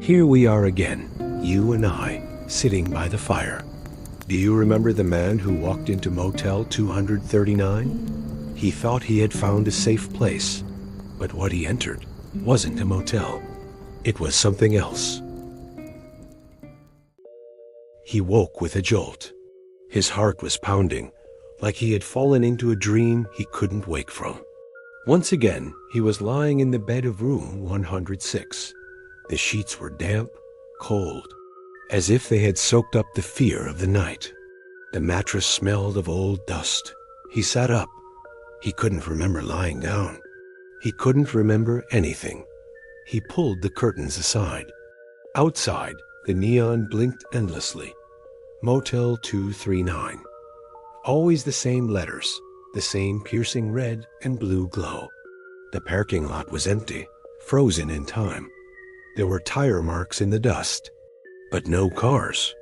Here we are again, you and I, sitting by the fire. Do you remember the man who walked into Motel 239? He thought he had found a safe place, but what he entered wasn't a motel. It was something else. He woke with a jolt. His heart was pounding, like he had fallen into a dream he couldn't wake from. Once again, he was lying in the bed of room 106. The sheets were damp, cold, as if they had soaked up the fear of the night. The mattress smelled of old dust. He sat up. He couldn't remember lying down. He couldn't remember anything. He pulled the curtains aside. Outside, the neon blinked endlessly. Motel 239. Always the same letters, the same piercing red and blue glow. The parking lot was empty, frozen in time. There were tire marks in the dust, but no cars.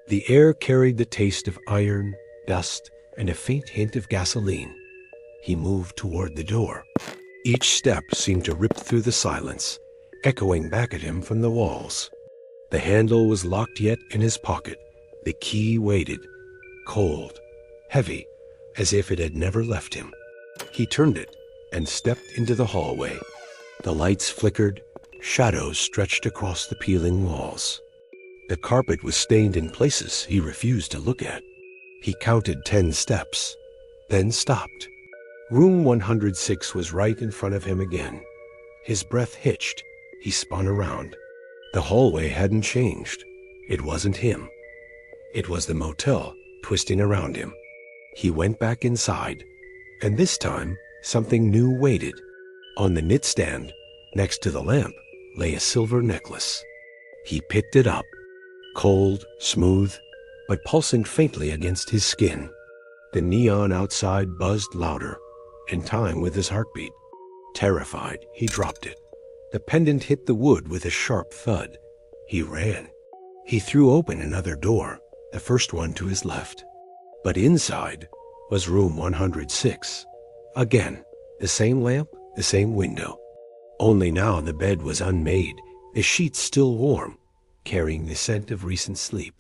The air carried the taste of iron, dust, and a faint hint of gasoline. He moved toward the door. Each step seemed to rip through the silence, echoing back at him from the walls. The handle was locked yet in his pocket. The key waited, cold, heavy, as if it had never left him. He turned it and stepped into the hallway. The lights flickered, shadows stretched across the peeling walls. The carpet was stained in places he refused to look at. He counted 10 steps, then stopped. Room 106 was right in front of him again. His breath hitched. He spun around. The hallway hadn't changed. It wasn't him. It was the motel twisting around him. He went back inside, and this time something new waited. On the knitstand, next to the lamp, lay a silver necklace. He picked it up, cold, smooth, but pulsing faintly against his skin. The neon outside buzzed louder, in time with his heartbeat. Terrified, he dropped it. The pendant hit the wood with a sharp thud. He ran. He threw open another door, the first one to his left. But inside was room 106. Again, the same lamp, the same window. Only now the bed was unmade, the sheets still warm, carrying the scent of recent sleep.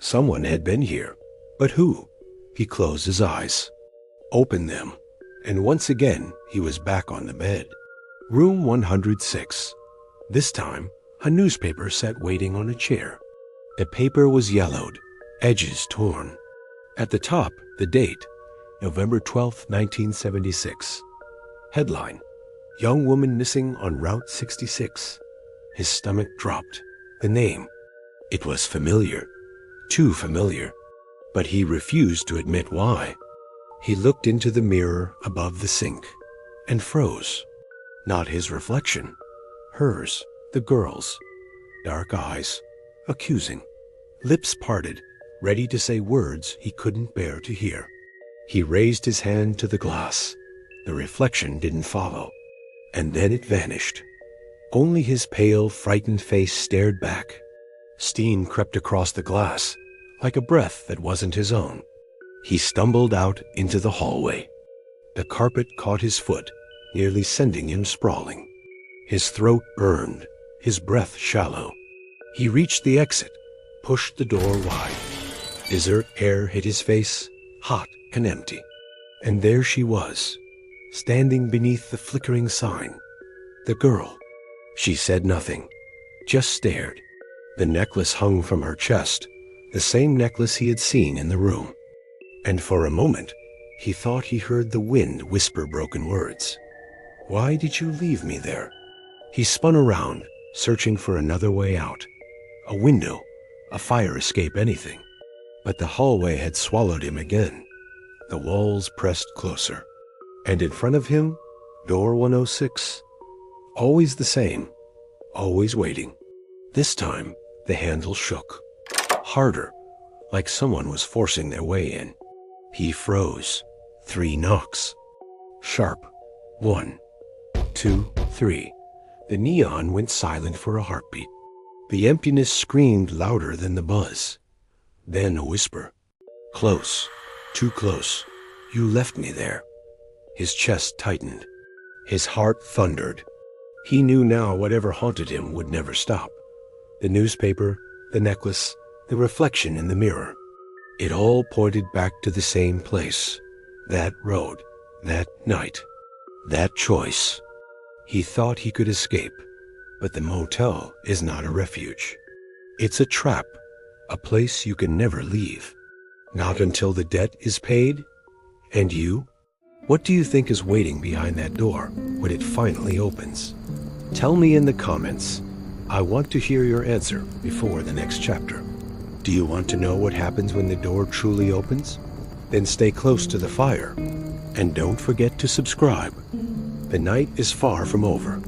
Someone had been here, but who? He closed his eyes, opened them, and once again he was back on the bed. Room 106. This time, a newspaper sat waiting on a chair. The paper was yellowed, edges torn. At the top, the date, November 12, 1976. Headline: Young woman missing on Route 66. His stomach dropped. The name. It was familiar. Too familiar. But he refused to admit why. He looked into the mirror above the sink and froze. Not his reflection. Hers, the girl's. Dark eyes, accusing. Lips parted, ready to say words he couldn't bear to hear. He raised his hand to the glass. The reflection didn't follow. And then it vanished. Only his pale, frightened face stared back. Steam crept across the glass, like a breath that wasn't his own. He stumbled out into the hallway. The carpet caught his foot, nearly sending him sprawling. His throat burned, his breath shallow. He reached the exit, pushed the door wide. Desert air hit his face, hot and empty. And there she was, standing beneath the flickering sign. The girl. She said nothing, just stared. The necklace hung from her chest, the same necklace he had seen in the room. And for a moment, he thought he heard the wind whisper broken words. Why did you leave me there? He spun around, searching for another way out. A window, a fire escape, anything. But the hallway had swallowed him again. The walls pressed closer. And in front of him, door 106. Always the same, always waiting. This time, the handle shook. Harder, like someone was forcing their way in. He froze. 3 knocks. Sharp. 1, 2, 3. The neon went silent for a heartbeat. The emptiness screamed louder than the buzz. Then a whisper. Close. Too close. You left me there. His chest tightened. His heart thundered. He knew now whatever haunted him would never stop. The newspaper, the necklace, the reflection in the mirror. It all pointed back to the same place. That road, that night, that choice. He thought he could escape, but the motel is not a refuge. It's a trap, a place you can never leave. Not until the debt is paid. And you? What do you think is waiting behind that door when it finally opens? Tell me in the comments. I want to hear your answer before the next chapter. Do you want to know what happens when the door truly opens? Then stay close to the fire. And don't forget to subscribe. The night is far from over.